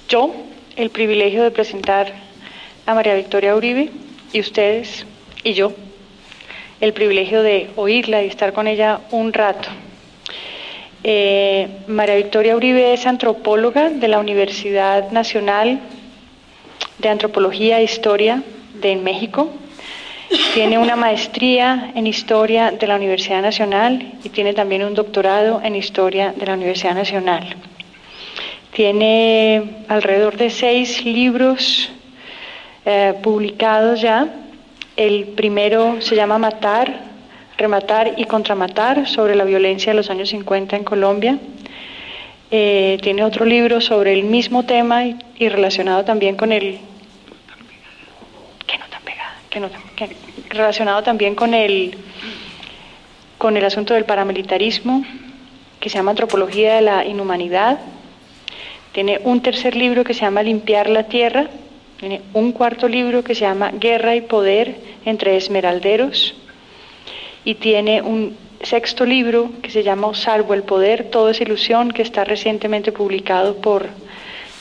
yo el privilegio de presentar a María Victoria Uribe y ustedes y yo el privilegio de oírla y estar con ella un rato. María Victoria Uribe es antropóloga de la Universidad Nacional de Antropología e Historia de México. Tiene una maestría en Historia de la Universidad Nacional y tiene también un doctorado en Historia de la Universidad Nacional. Tiene alrededor de 6 libros publicados ya. El primero se llama Matar, Rematar y Contramatar, sobre la violencia de los años 50 en Colombia. Tiene otro libro sobre el mismo tema y relacionado también con el... relacionado también con el asunto del paramilitarismo, que se llama Antropología de la Inhumanidad. Tiene un tercer libro que se llama Limpiar la Tierra. Tiene un cuarto libro que se llama Guerra y Poder entre Esmeralderos. Y tiene un sexto libro que se llama Salvo el Poder, todo es ilusión, que está recientemente publicado por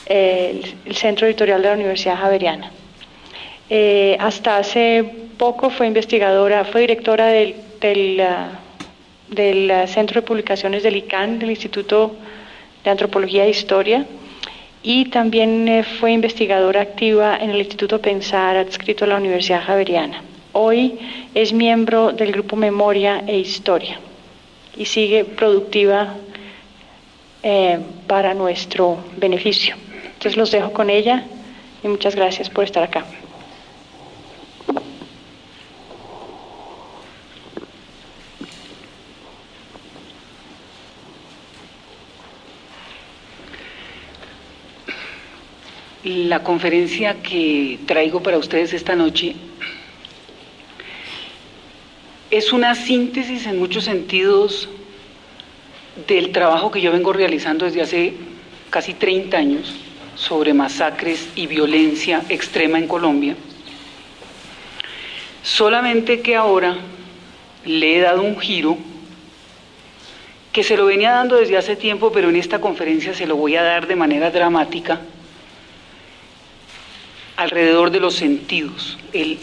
el Centro Editorial de la Universidad Javeriana. Hasta hace poco fue directora del Centro de Publicaciones del ICANN, del Instituto de Antropología e Historia, y también fue investigadora activa en el Instituto Pensar, adscrito a la Universidad Javeriana. Hoy es miembro del grupo Memoria e Historia y sigue productiva para nuestro beneficio. Entonces los dejo con ella y muchas gracias por estar acá. La conferencia que traigo para ustedes esta noche es una síntesis en muchos sentidos del trabajo que yo vengo realizando desde hace casi 30 años sobre masacres y violencia extrema en Colombia, solamente que ahora le he dado un giro que se lo venía dando desde hace tiempo, pero en esta conferencia se lo voy a dar de manera dramática, alrededor de los sentidos, el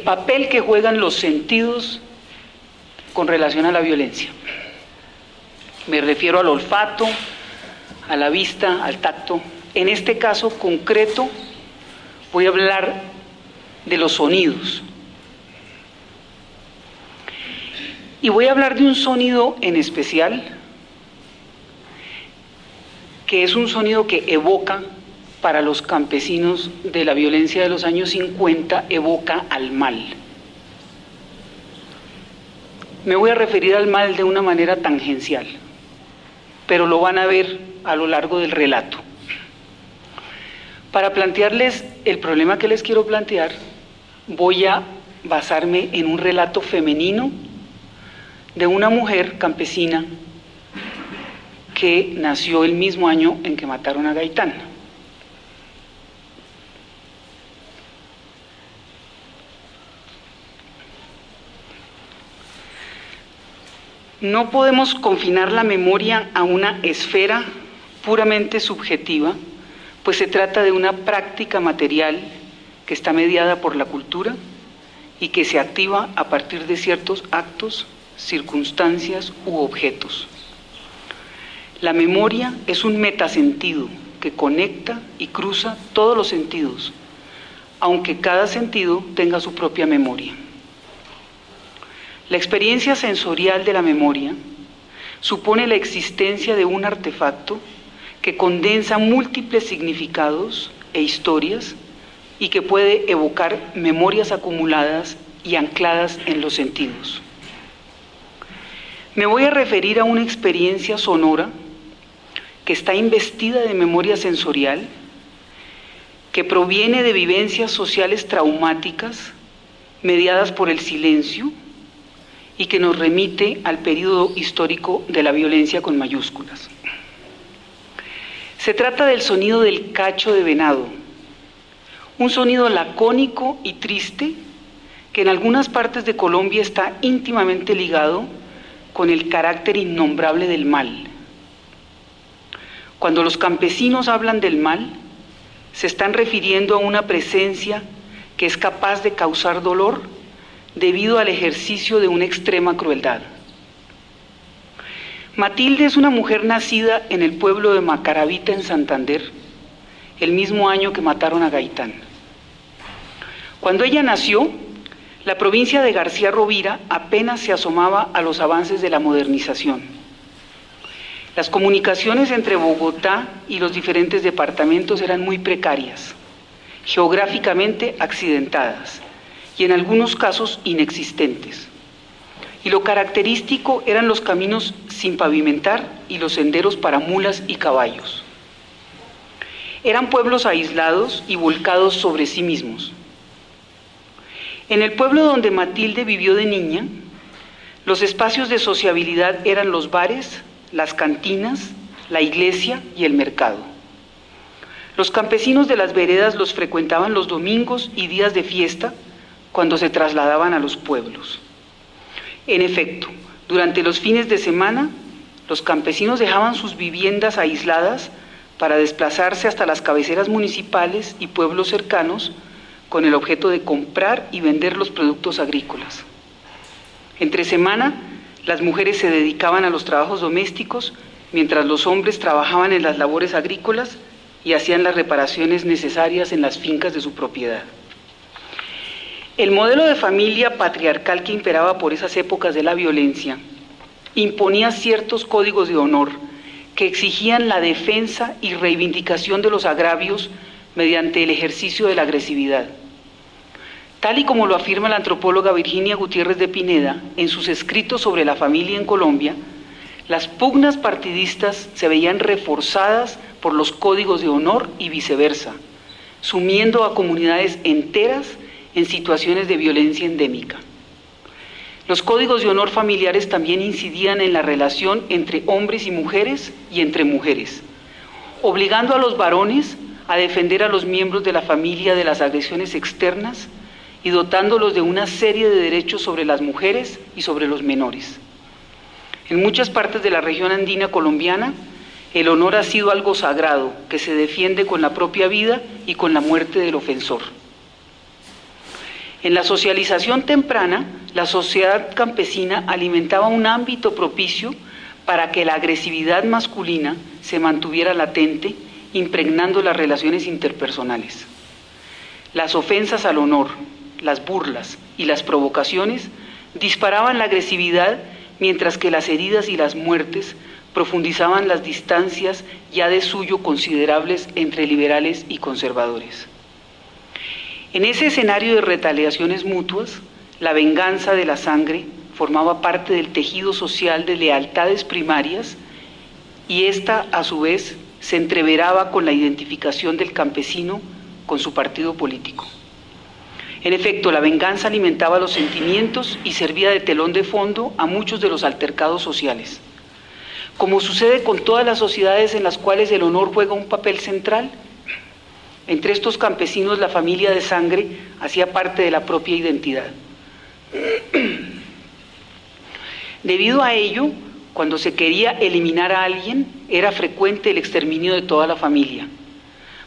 papel que juegan los sentidos con relación a la violencia. Me refiero al olfato, a la vista, al tacto. En este caso concreto voy a hablar de los sonidos. Y voy a hablar de un sonido en especial, que es un sonido que evoca, para los campesinos de la violencia de los años 50, evoca al mal. Me voy a referir al mal de una manera tangencial, pero lo van a ver a lo largo del relato. Para plantearles el problema que les quiero plantear, voy a basarme en un relato femenino de una mujer campesina que nació el mismo año en que mataron a Gaitán. No podemos confinar la memoria a una esfera puramente subjetiva, pues se trata de una práctica material que está mediada por la cultura y que se activa a partir de ciertos actos, circunstancias u objetos. La memoria es un metasentido que conecta y cruza todos los sentidos, aunque cada sentido tenga su propia memoria. La experiencia sensorial de la memoria supone la existencia de un artefacto que condensa múltiples significados e historias y que puede evocar memorias acumuladas y ancladas en los sentidos. Me voy a referir a una experiencia sonora que está investida de memoria sensorial, que proviene de vivencias sociales traumáticas mediadas por el silencio, y que nos remite al periodo histórico de la violencia con mayúsculas. Se trata del sonido del cacho de venado, un sonido lacónico y triste que en algunas partes de Colombia está íntimamente ligado con el carácter innombrable del mal. Cuando los campesinos hablan del mal, se están refiriendo a una presencia que es capaz de causar dolor debido al ejercicio de una extrema crueldad. Matilde es una mujer nacida en el pueblo de Macaravita, en Santander, el mismo año que mataron a Gaitán. Cuando ella nació, la provincia de García Rovira apenas se asomaba a los avances de la modernización. Las comunicaciones entre Bogotá y los diferentes departamentos eran muy precarias, geográficamente accidentadas y en algunos casos inexistentes. Y lo característico eran los caminos sin pavimentar y los senderos para mulas y caballos. Eran pueblos aislados y volcados sobre sí mismos. En el pueblo donde Matilde vivió de niña, los espacios de sociabilidad eran los bares, las cantinas, la iglesia y el mercado. Los campesinos de las veredas los frecuentaban los domingos y días de fiesta cuando se trasladaban a los pueblos. En efecto, durante los fines de semana, los campesinos dejaban sus viviendas aisladas para desplazarse hasta las cabeceras municipales y pueblos cercanos con el objeto de comprar y vender los productos agrícolas. Entre semana, las mujeres se dedicaban a los trabajos domésticos, mientras los hombres trabajaban en las labores agrícolas y hacían las reparaciones necesarias en las fincas de su propiedad. El modelo de familia patriarcal que imperaba por esas épocas de la violencia imponía ciertos códigos de honor que exigían la defensa y reivindicación de los agravios mediante el ejercicio de la agresividad. Tal y como lo afirma la antropóloga Virginia Gutiérrez de Pineda en sus escritos sobre la familia en Colombia, las pugnas partidistas se veían reforzadas por los códigos de honor y viceversa, sumiendo a comunidades enteras en situaciones de violencia endémica. Los códigos de honor familiares también incidían en la relación entre hombres y mujeres y entre mujeres, obligando a los varones a defender a los miembros de la familia de las agresiones externas y dotándolos de una serie de derechos sobre las mujeres y sobre los menores. En muchas partes de la región andina colombiana, el honor ha sido algo sagrado que se defiende con la propia vida y con la muerte del ofensor. En la socialización temprana, la sociedad campesina alimentaba un ámbito propicio para que la agresividad masculina se mantuviera latente, impregnando las relaciones interpersonales. Las ofensas al honor, las burlas y las provocaciones disparaban la agresividad, mientras que las heridas y las muertes profundizaban las distancias ya de suyo considerables entre liberales y conservadores. En ese escenario de retaliaciones mutuas, la venganza de la sangre formaba parte del tejido social de lealtades primarias y esta, a su vez, se entreveraba con la identificación del campesino con su partido político. En efecto, la venganza alimentaba los sentimientos y servía de telón de fondo a muchos de los altercados sociales. Como sucede con todas las sociedades en las cuales el honor juega un papel central, entre estos campesinos la familia de sangre hacía parte de la propia identidad. Debido a ello, cuando se quería eliminar a alguien, era frecuente el exterminio de toda la familia.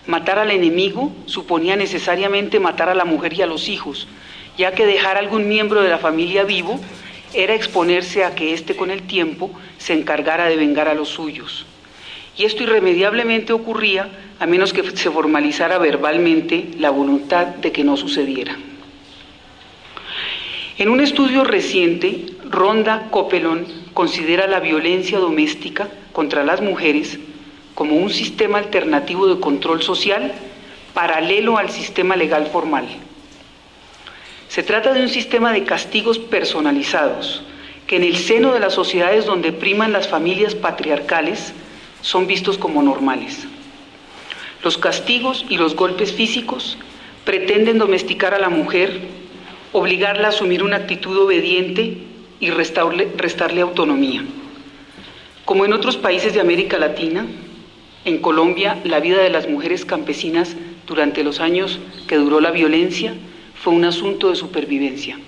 Matar al enemigo suponía necesariamente matar a la mujer y a los hijos, ya que dejar a algún miembro de la familia vivo era exponerse a que éste con el tiempo se encargara de vengar a los suyos. Y esto irremediablemente ocurría a menos que se formalizara verbalmente la voluntad de que no sucediera. En un estudio reciente, Rhonda Copeland considera la violencia doméstica contra las mujeres como un sistema alternativo de control social paralelo al sistema legal formal. Se trata de un sistema de castigos personalizados que en el seno de las sociedades donde priman las familias patriarcales son vistos como normales. Los castigos y los golpes físicos pretenden domesticar a la mujer, obligarla a asumir una actitud obediente y restarle autonomía. Como en otros países de América Latina, en Colombia la vida de las mujeres campesinas durante los años que duró la violencia fue un asunto de supervivencia.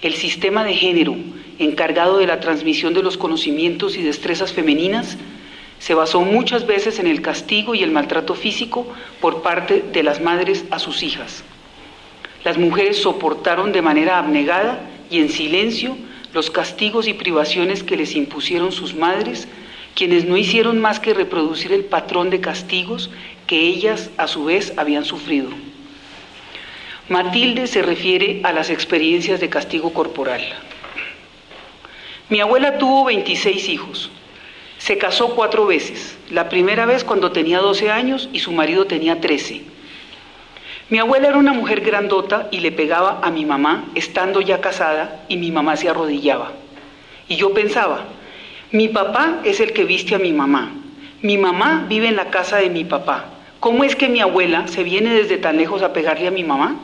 El sistema de género encargado de la transmisión de los conocimientos y destrezas femeninas se basó muchas veces en el castigo y el maltrato físico por parte de las madres a sus hijas. Las mujeres soportaron de manera abnegada y en silencio los castigos y privaciones que les impusieron sus madres, quienes no hicieron más que reproducir el patrón de castigos que ellas a su vez habían sufrido. Matilde se refiere a las experiencias de castigo corporal. Mi abuela tuvo 26 hijos. Se casó 4 veces, la primera vez cuando tenía 12 años y su marido tenía 13. Mi abuela era una mujer grandota y le pegaba a mi mamá estando ya casada y mi mamá se arrodillaba. Y yo pensaba, mi papá es el que viste a mi mamá vive en la casa de mi papá. ¿Cómo es que mi abuela se viene desde tan lejos a pegarle a mi mamá?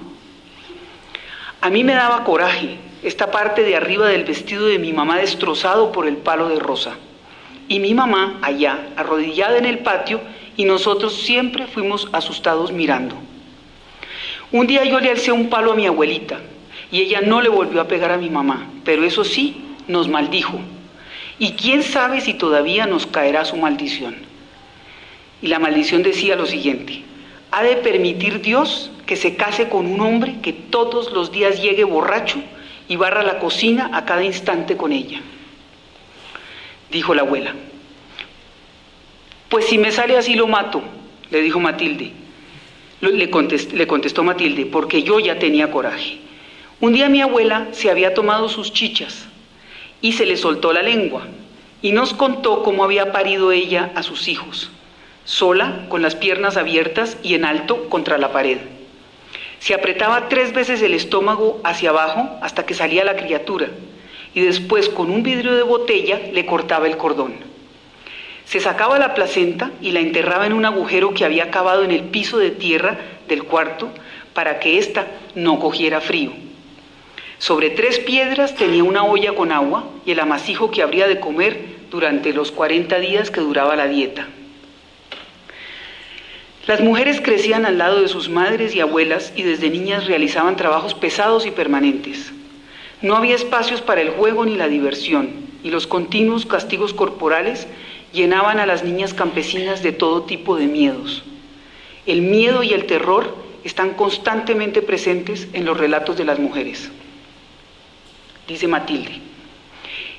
A mí me daba coraje esta parte de arriba del vestido de mi mamá destrozado por el palo de rosa. Y mi mamá allá, arrodillada en el patio, y nosotros siempre fuimos asustados mirando. Un día yo le alcé un palo a mi abuelita, y ella no le volvió a pegar a mi mamá, pero eso sí, nos maldijo. Y quién sabe si todavía nos caerá su maldición. Y la maldición decía lo siguiente: ha de permitir Dios que se case con un hombre que todos los días llegue borracho y barra la cocina a cada instante con ella. Dijo la abuela. Pues si me sale así lo mato, le dijo Matilde. Le contestó Matilde, porque yo ya tenía coraje. Un día mi abuela se había tomado sus chichas y se le soltó la lengua y nos contó cómo había parido ella a sus hijos, sola, con las piernas abiertas y en alto contra la pared. Se apretaba 3 veces el estómago hacia abajo hasta que salía la criatura y después con un vidrio de botella le cortaba el cordón. Se sacaba la placenta y la enterraba en un agujero que había cavado en el piso de tierra del cuarto para que ésta no cogiera frío. Sobre 3 piedras tenía una olla con agua y el amasijo que habría de comer durante los 40 días que duraba la dieta. Las mujeres crecían al lado de sus madres y abuelas y desde niñas realizaban trabajos pesados y permanentes. No había espacios para el juego ni la diversión, y los continuos castigos corporales llenaban a las niñas campesinas de todo tipo de miedos. El miedo y el terror están constantemente presentes en los relatos de las mujeres. Dice Matilde: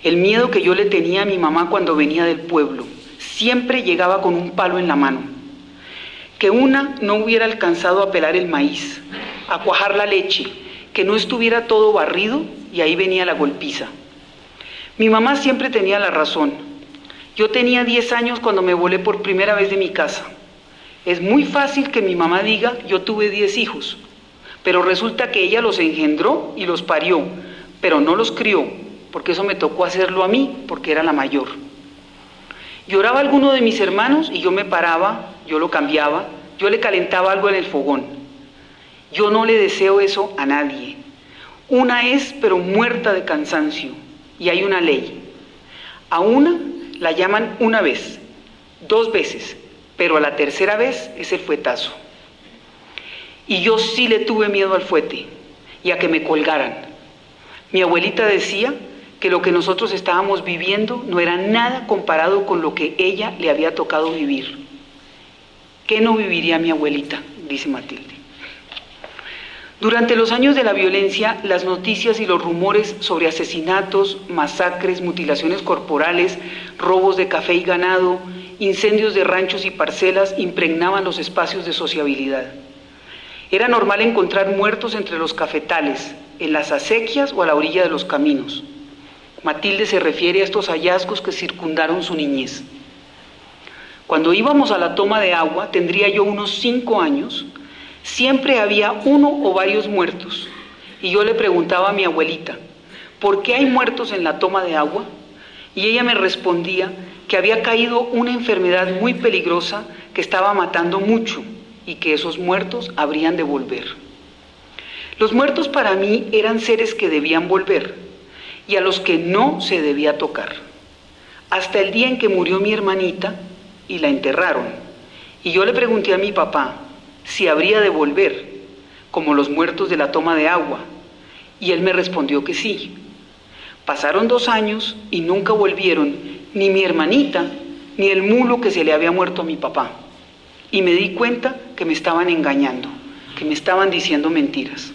el miedo que yo le tenía a mi mamá cuando venía del pueblo, siempre llegaba con un palo en la mano. Que una no hubiera alcanzado a pelar el maíz, a cuajar la leche, que no estuviera todo barrido y ahí venía la golpiza. Mi mamá siempre tenía la razón. Yo tenía 10 años cuando me volé por primera vez de mi casa. Es muy fácil que mi mamá diga yo tuve 10 hijos, pero resulta que ella los engendró y los parió, pero no los crió, porque eso me tocó hacerlo a mí, porque era la mayor. Lloraba alguno de mis hermanos y yo me paraba, yo lo cambiaba, yo le calentaba algo en el fogón. Yo no le deseo eso a nadie. Una es pero muerta de cansancio, y hay una ley. A una la llaman una vez, 2 veces, pero a la tercera vez es el fuetazo. Y yo sí le tuve miedo al fuete y a que me colgaran. Mi abuelita decía que lo que nosotros estábamos viviendo no era nada comparado con lo que ella le había tocado vivir. ¿Qué no viviría mi abuelita?, dice Matilde. Durante los años de la violencia, las noticias y los rumores sobre asesinatos, masacres, mutilaciones corporales, robos de café y ganado, incendios de ranchos y parcelas impregnaban los espacios de sociabilidad. Era normal encontrar muertos entre los cafetales, en las acequias o a la orilla de los caminos. Matilde se refiere a estos hallazgos que circundaron su niñez. Cuando íbamos a la toma de agua, tendría yo unos 5 años, siempre había uno o varios muertos, y yo le preguntaba a mi abuelita, ¿por qué hay muertos en la toma de agua? Y ella me respondía que había caído una enfermedad muy peligrosa que estaba matando mucho, y que esos muertos habrían de volver. Los muertos para mí eran seres que debían volver, y a los que no se debía tocar, hasta el día en que murió mi hermanita, y la enterraron, y yo le pregunté a mi papá si habría de volver, como los muertos de la toma de agua, y él me respondió que sí. Pasaron 2 años y nunca volvieron ni mi hermanita ni el mulo que se le había muerto a mi papá. Y me di cuenta que me estaban engañando, que me estaban diciendo mentiras.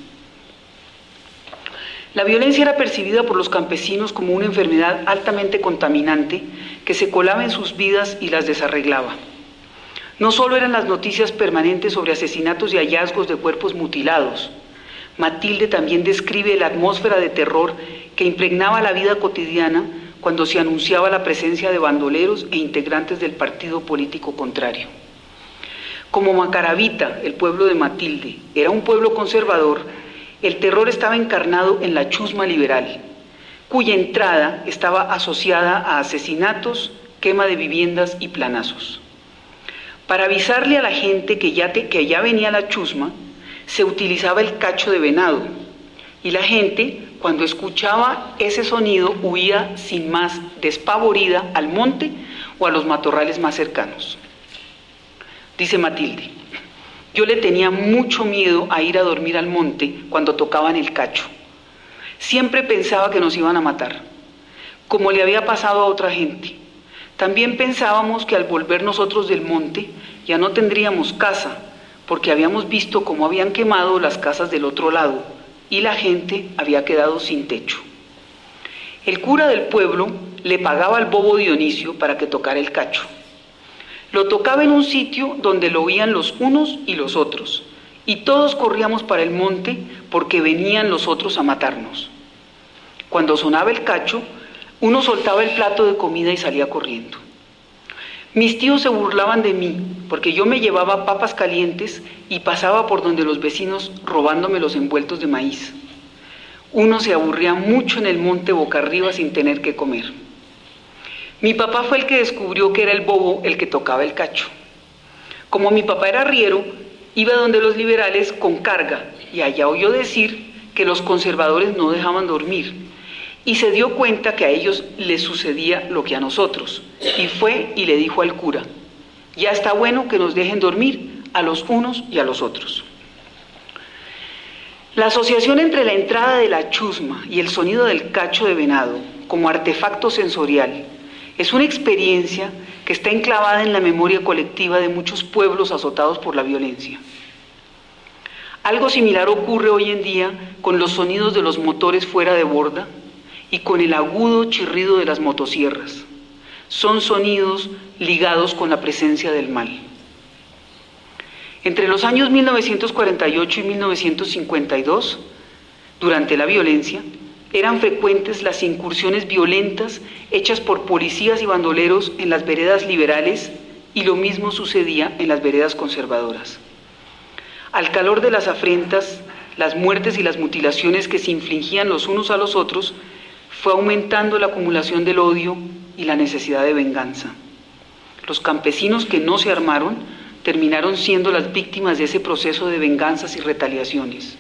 La violencia era percibida por los campesinos como una enfermedad altamente contaminante que se colaba en sus vidas y las desarreglaba. No solo eran las noticias permanentes sobre asesinatos y hallazgos de cuerpos mutilados. Matilde también describe la atmósfera de terror que impregnaba la vida cotidiana cuando se anunciaba la presencia de bandoleros e integrantes del partido político contrario. Como Macaravita, el pueblo de Matilde, era un pueblo conservador, el terror estaba encarnado en la chusma liberal, cuya entrada estaba asociada a asesinatos, quema de viviendas y planazos. Para avisarle a la gente que ya venía la chusma, se utilizaba el cacho de venado, y la gente, cuando escuchaba ese sonido, huía sin más, despavorida, al monte o a los matorrales más cercanos. Dice Matilde: yo le tenía mucho miedo a ir a dormir al monte cuando tocaban el cacho. Siempre pensaba que nos iban a matar, como le había pasado a otra gente. También pensábamos que al volver nosotros del monte ya no tendríamos casa, porque habíamos visto cómo habían quemado las casas del otro lado y la gente había quedado sin techo. El cura del pueblo le pagaba al bobo Dionisio para que tocara el cacho. Lo tocaba en un sitio donde lo oían los unos y los otros, y todos corríamos para el monte porque venían los otros a matarnos. Cuando sonaba el cacho, uno soltaba el plato de comida y salía corriendo. Mis tíos se burlaban de mí porque yo me llevaba papas calientes y pasaba por donde los vecinos robándome los envueltos de maíz. Uno se aburría mucho en el monte boca arriba sin tener que comer. Mi papá fue el que descubrió que era el bobo el que tocaba el cacho. Como mi papá era arriero, iba donde los liberales con carga y allá oyó decir que los conservadores no dejaban dormir y se dio cuenta que a ellos les sucedía lo que a nosotros y fue y le dijo al cura: ya está bueno que nos dejen dormir a los unos y a los otros. La asociación entre la entrada de la chusma y el sonido del cacho de venado como artefacto sensorial es una experiencia que está enclavada en la memoria colectiva de muchos pueblos azotados por la violencia. Algo similar ocurre hoy en día con los sonidos de los motores fuera de borda y con el agudo chirrido de las motosierras. Son sonidos ligados con la presencia del mal. Entre los años 1948 y 1952, durante la violencia, eran frecuentes las incursiones violentas hechas por policías y bandoleros en las veredas liberales y lo mismo sucedía en las veredas conservadoras. Al calor de las afrentas, las muertes y las mutilaciones que se infligían los unos a los otros, fue aumentando la acumulación del odio y la necesidad de venganza. Los campesinos que no se armaron terminaron siendo las víctimas de ese proceso de venganzas y retaliaciones.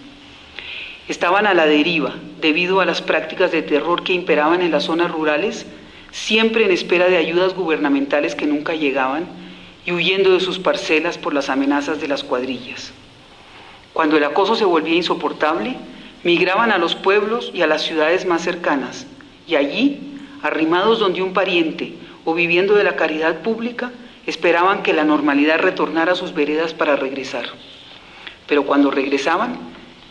Estaban a la deriva debido a las prácticas de terror que imperaban en las zonas rurales, siempre en espera de ayudas gubernamentales que nunca llegaban y huyendo de sus parcelas por las amenazas de las cuadrillas. Cuando el acoso se volvía insoportable, migraban a los pueblos y a las ciudades más cercanas, y allí, arrimados donde un pariente o viviendo de la caridad pública, esperaban que la normalidad retornara a sus veredas para regresar. Pero cuando regresaban,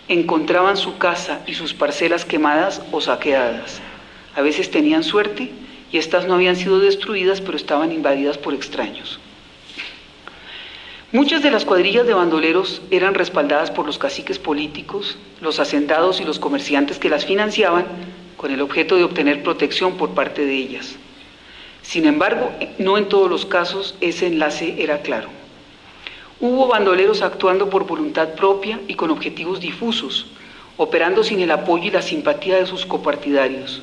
encontraban su casa y sus parcelas quemadas o saqueadas. A veces tenían suerte y estas no habían sido destruidas, pero estaban invadidas por extraños. Muchas de las cuadrillas de bandoleros eran respaldadas por los caciques políticos, los hacendados y los comerciantes que las financiaban con el objeto de obtener protección por parte de ellas. Sin embargo, no en todos los casos ese enlace era claro. Hubo bandoleros actuando por voluntad propia y con objetivos difusos, operando sin el apoyo y la simpatía de sus copartidarios,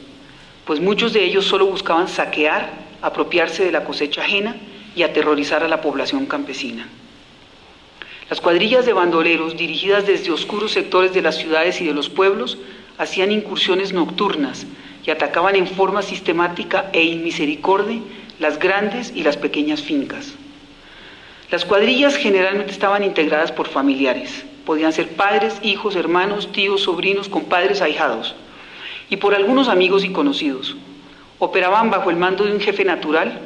pues muchos de ellos solo buscaban saquear, apropiarse de la cosecha ajena y aterrorizar a la población campesina. Las cuadrillas de bandoleros, dirigidas desde oscuros sectores de las ciudades y de los pueblos, hacían incursiones nocturnas y atacaban en forma sistemática e inmisericorde las grandes y las pequeñas fincas. Las cuadrillas generalmente estaban integradas por familiares, podían ser padres, hijos, hermanos, tíos, sobrinos, compadres, ahijados, y por algunos amigos y conocidos. Operaban bajo el mando de un jefe natural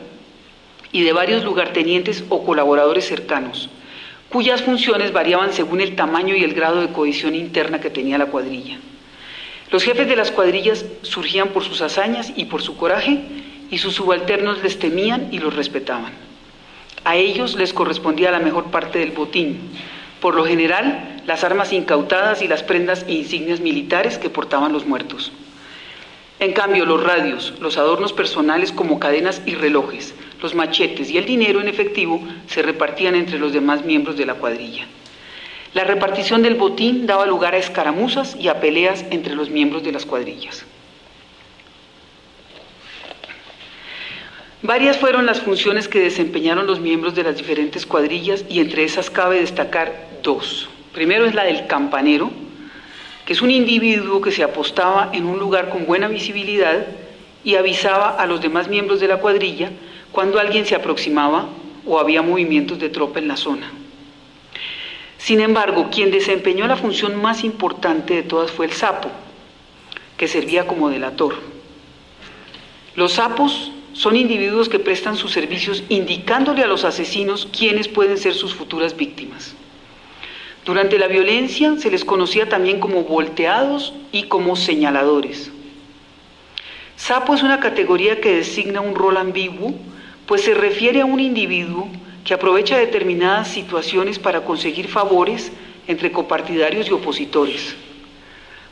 y de varios lugartenientes o colaboradores cercanos, cuyas funciones variaban según el tamaño y el grado de cohesión interna que tenía la cuadrilla. Los jefes de las cuadrillas surgían por sus hazañas y por su coraje, y sus subalternos les temían y los respetaban. A ellos les correspondía la mejor parte del botín, por lo general las armas incautadas y las prendas e insignias militares que portaban los muertos. En cambio, los radios, los adornos personales como cadenas y relojes, los machetes y el dinero en efectivo se repartían entre los demás miembros de la cuadrilla. La repartición del botín daba lugar a escaramuzas y a peleas entre los miembros de las cuadrillas. Varias fueron las funciones que desempeñaron los miembros de las diferentes cuadrillas, y entre esas cabe destacar dos. Primero es la del campanero, que es un individuo que se apostaba en un lugar con buena visibilidad y avisaba a los demás miembros de la cuadrilla cuando alguien se aproximaba o había movimientos de tropa en la zona. Sin embargo, quien desempeñó la función más importante de todas fue el sapo, que servía como delator. Los sapos son individuos que prestan sus servicios indicándole a los asesinos quiénes pueden ser sus futuras víctimas. Durante la violencia se les conocía también como volteados y como señaladores. Sapo es una categoría que designa un rol ambiguo, pues se refiere a un individuo que aprovecha determinadas situaciones para conseguir favores entre copartidarios y opositores.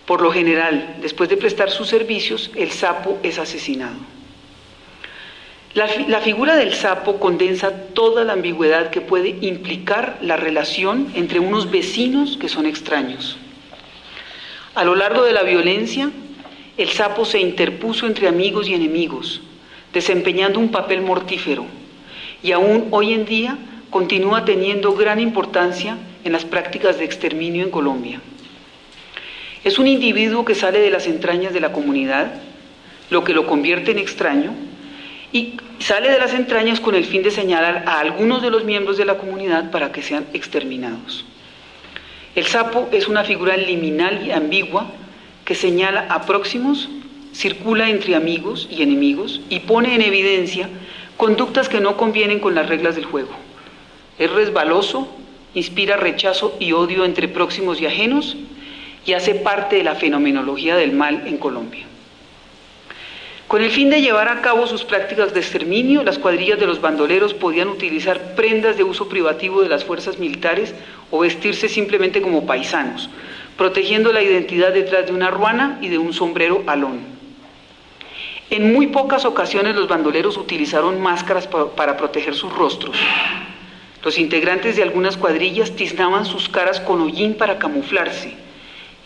Por lo general, después de prestar sus servicios, el sapo es asesinado. La figura del sapo condensa toda la ambigüedad que puede implicar la relación entre unos vecinos que son extraños. A lo largo de la violencia, el sapo se interpuso entre amigos y enemigos, desempeñando un papel mortífero, y aún hoy en día continúa teniendo gran importancia en las prácticas de exterminio en Colombia. Es un individuo que sale de las entrañas de la comunidad, lo que lo convierte en extraño, y sale de las entrañas con el fin de señalar a algunos de los miembros de la comunidad para que sean exterminados. El sapo es una figura liminal y ambigua que señala a próximos, circula entre amigos y enemigos y pone en evidencia conductas que no convienen con las reglas del juego. Es resbaloso, inspira rechazo y odio entre próximos y ajenos y hace parte de la fenomenología del mal en Colombia. Con el fin de llevar a cabo sus prácticas de exterminio, las cuadrillas de los bandoleros podían utilizar prendas de uso privativo de las fuerzas militares o vestirse simplemente como paisanos, protegiendo la identidad detrás de una ruana y de un sombrero alón. En muy pocas ocasiones los bandoleros utilizaron máscaras para proteger sus rostros. Los integrantes de algunas cuadrillas tiznaban sus caras con hollín para camuflarse,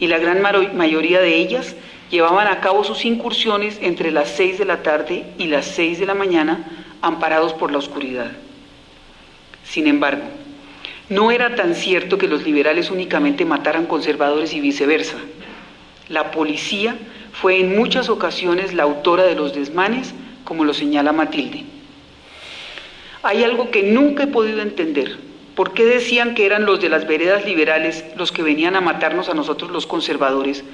y la gran mayoría de ellas llevaban a cabo sus incursiones entre las 6 de la tarde y las 6 de la mañana, amparados por la oscuridad. Sin embargo, no era tan cierto que los liberales únicamente mataran conservadores y viceversa. La policía fue en muchas ocasiones la autora de los desmanes, como lo señala Matilde. Hay algo que nunca he podido entender. ¿Por qué decían que eran los de las veredas liberales los que venían a matarnos a nosotros los conservadores,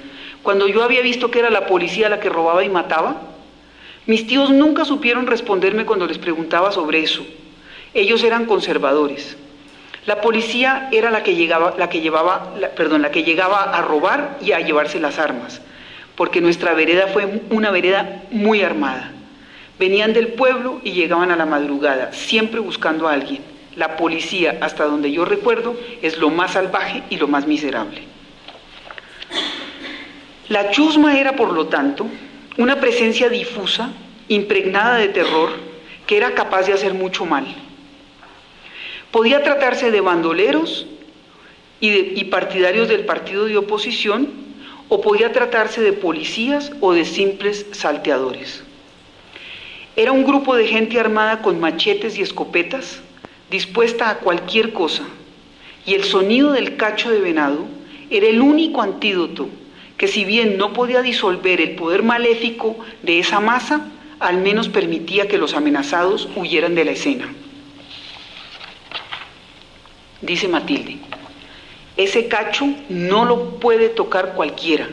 cuando yo había visto que era la policía la que robaba y mataba? Mis tíos nunca supieron responderme cuando les preguntaba sobre eso. Ellos eran conservadores. La policía era la que llegaba a robar y a llevarse las armas, porque nuestra vereda fue una vereda muy armada. Venían del pueblo y llegaban a la madrugada, siempre buscando a alguien. La policía, hasta donde yo recuerdo, es lo más salvaje y lo más miserable. La chusma era, por lo tanto, una presencia difusa, impregnada de terror, que era capaz de hacer mucho mal. Podía tratarse de bandoleros y partidarios del partido de oposición, o podía tratarse de policías o de simples salteadores. Era un grupo de gente armada con machetes y escopetas, dispuesta a cualquier cosa, y el sonido del cacho de venado era el único antídoto que, si bien no podía disolver el poder maléfico de esa masa, al menos permitía que los amenazados huyeran de la escena. Dice Matilde, ese cacho no lo puede tocar cualquiera,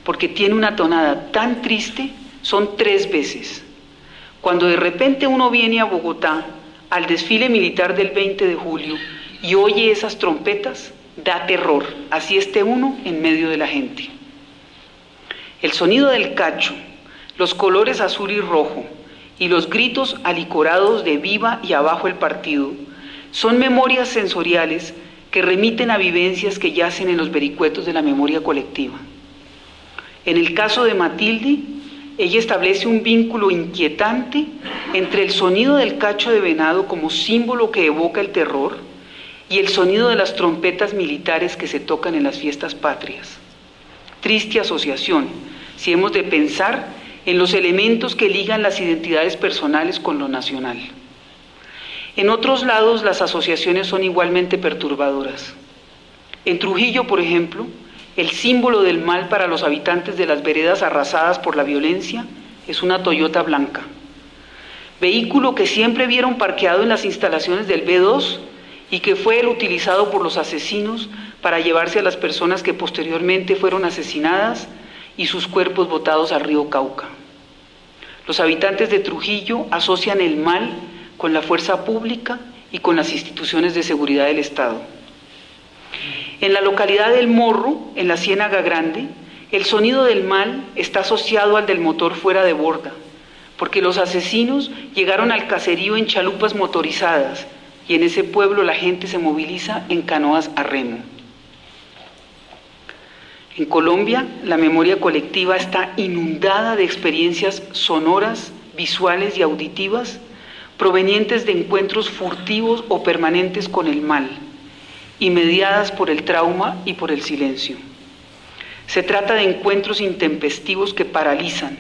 porque tiene una tonada tan triste, son 3 veces. Cuando de repente uno viene a Bogotá al desfile militar del 20 de julio y oye esas trompetas, da terror, así esté uno en medio de la gente. El sonido del cacho, los colores azul y rojo y los gritos alicorados de viva y abajo el partido son memorias sensoriales que remiten a vivencias que yacen en los vericuetos de la memoria colectiva. En el caso de Matilde, ella establece un vínculo inquietante entre el sonido del cacho de venado como símbolo que evoca el terror y el sonido de las trompetas militares que se tocan en las fiestas patrias. Triste asociación, si hemos de pensar en los elementos que ligan las identidades personales con lo nacional. En otros lados las asociaciones son igualmente perturbadoras. En Trujillo, por ejemplo, el símbolo del mal para los habitantes de las veredas arrasadas por la violencia es una Toyota blanca, vehículo que siempre vieron parqueado en las instalaciones del B2 y que fue el utilizado por los asesinos para llevarse a las personas que posteriormente fueron asesinadas y sus cuerpos botados al río Cauca. Los habitantes de Trujillo asocian el mal con la fuerza pública y con las instituciones de seguridad del Estado. En la localidad del Morro, en la Ciénaga Grande, el sonido del mal está asociado al del motor fuera de borda, porque los asesinos llegaron al caserío en chalupas motorizadas y en ese pueblo la gente se moviliza en canoas a remo. En Colombia, la memoria colectiva está inundada de experiencias sonoras, visuales y auditivas provenientes de encuentros furtivos o permanentes con el mal y mediadas por el trauma y por el silencio. Se trata de encuentros intempestivos que paralizan,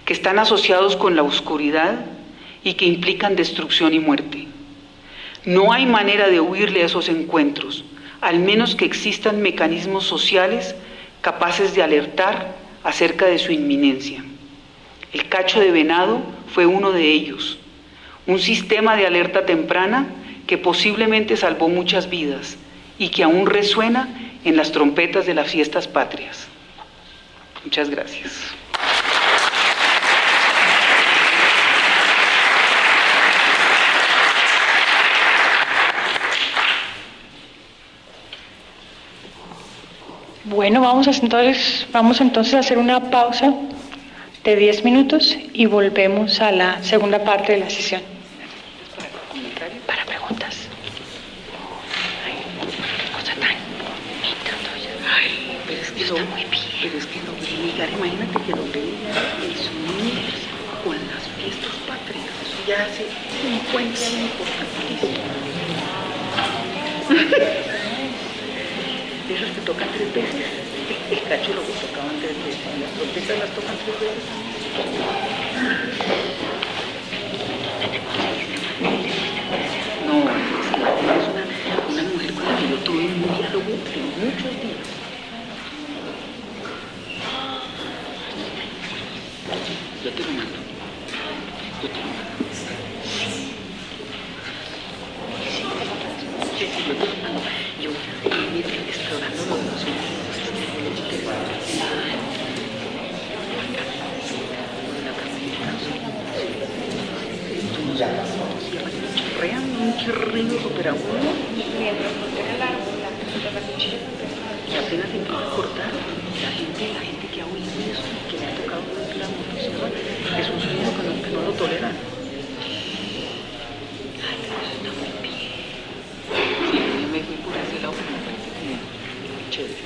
que están asociados con la oscuridad y que implican destrucción y muerte. No hay manera de huirle a esos encuentros, al menos que existan mecanismos sociales capaces de alertar acerca de su inminencia. El cacho de venado fue uno de ellos, un sistema de alerta temprana que posiblemente salvó muchas vidas y que aún resuena en las trompetas de las fiestas patrias. Muchas gracias. Bueno, vamos entonces a hacer una pausa de 10 minutos y volvemos a la segunda parte de la sesión. Para preguntas. Ay, pero es que está muy bien. Pero es que no ligar, imagínate que no ligar el sonido con las fiestas patrias. Eso ya hace 50 años importantísimo. De esos que tocan 3 veces, el cacho lo tocaban 3 veces, las trompetas las tocan 3 veces. No, es una mujer con la que yo tuve un diálogo de muchos días. Yo te lo mando. Yo te lo mando. Sí, yo te lo mando. Yo voy a seguir explorando los sonidos interesantes. Chorrean un chorreo super agudo mientras no tiene el árbol, la cuchilla y apenas empieza a cortar, la gente que ha oído eso, que le ha tocado la motosierra, es un sonido que no lo toleran. Ay, pero eso está muy bien. Sí, yo me fui por ese lado, pero me parece que chévere.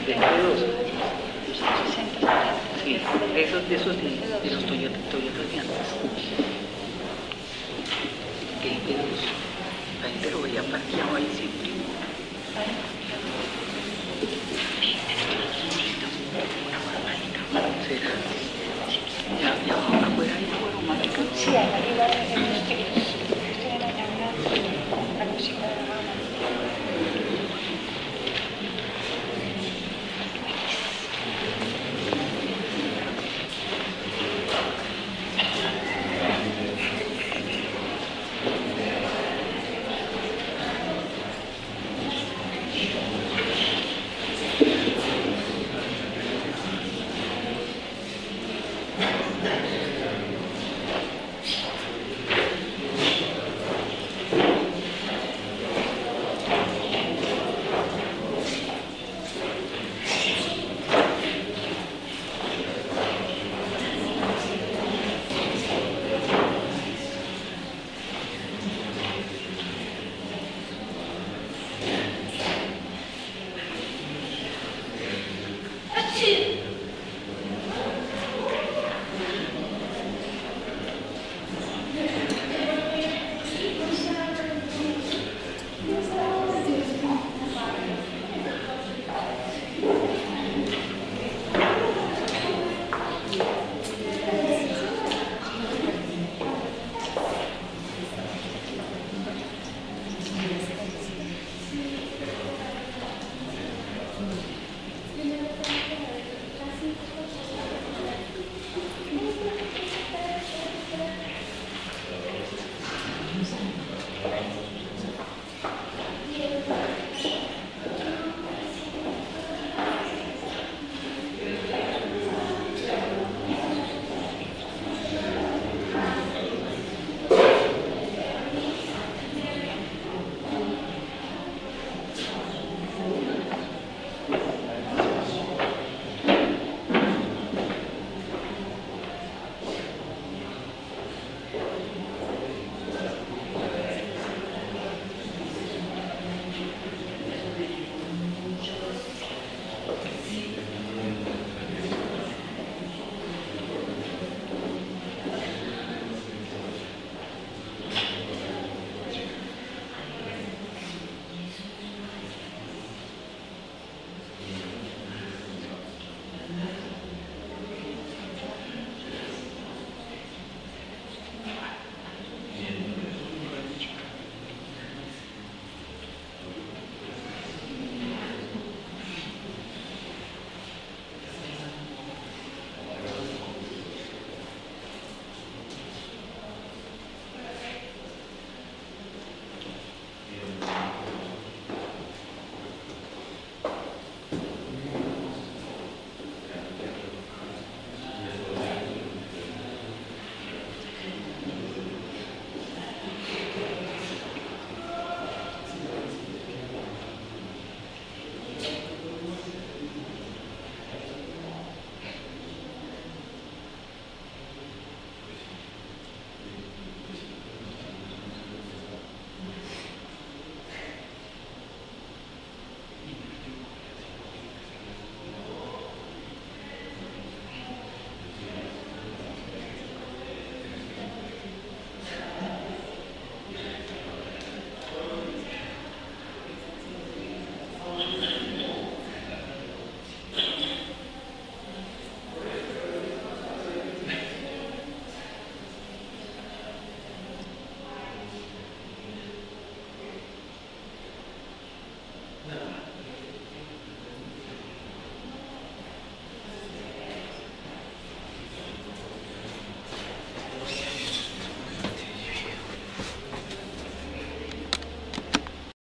De P2. Sí, de esos de los Toyotas de antes. El P2, la gente lo veía parqueado ahí siempre. Una barbarita. ¿Será? ¿Ya afuera hay fuego mágico? Sí, arriba.